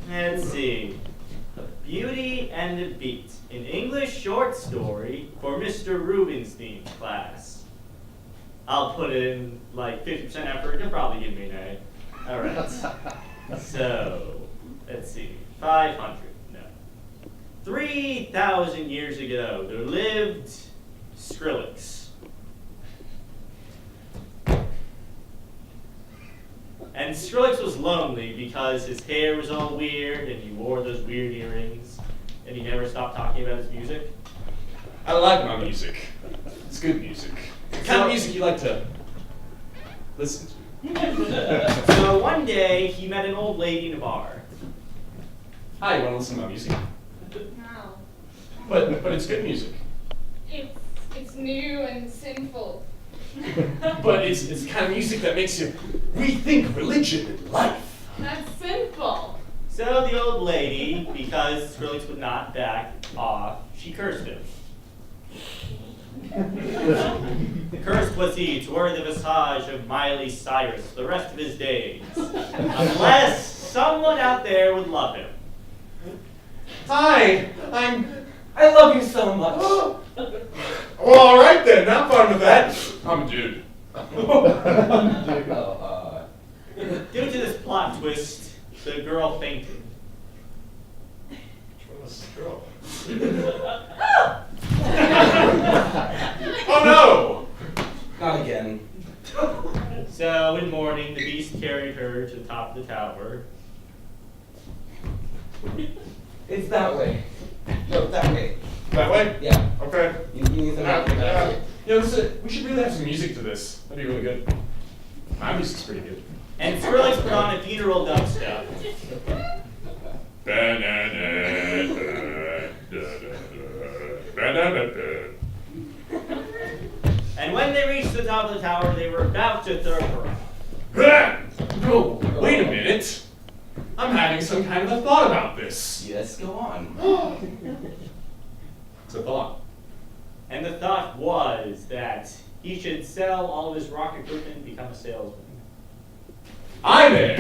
Let's see. A Beauty and the Beat, an English short story for Mr. Rubenstein's class. I'll put in like 50% effort, you'll probably give me an A. All right. So, let's see. 500, no. 3,000 years ago, there lived Skrillex. And Skrillex was lonely because his hair was all weird and he wore those weird earrings and he never stopped talking about his music. I like my music. It's good music. The kind of music you like to listen to. So one day, he met an old lady in a bar. Hi, you want to listen to my music? No. But it's good music. It's new and sinful. But it's the kind of music that makes you rethink religion and life. That's sinful. So the old lady, because Skrillex would not back off, she cursed him. Cursed was he to wear the visage of Miley Cyrus the rest of his days, unless someone out there would love him. Hi, I love you so much. Well, all right then. Have fun with that. I'm a dude. Due to this plot twist, the girl fainted. Girl. Oh no! Not again. So in morning, the beast carried her to the top of the tower. It's that way. No, that way. That way? Yeah. Okay. You need some help with that. Yeah, we should really have some music to this. That'd be really good. My music's pretty good. And Skrillex put on a funeral dubstep. And when they reached the top of the tower, they were about to throw her off. No, wait a minute. I'm having some kind of a thought about this. Yes, go on. It's a thought. And the thought was that he should sell all of his rock equipment and become a salesman. Hi there!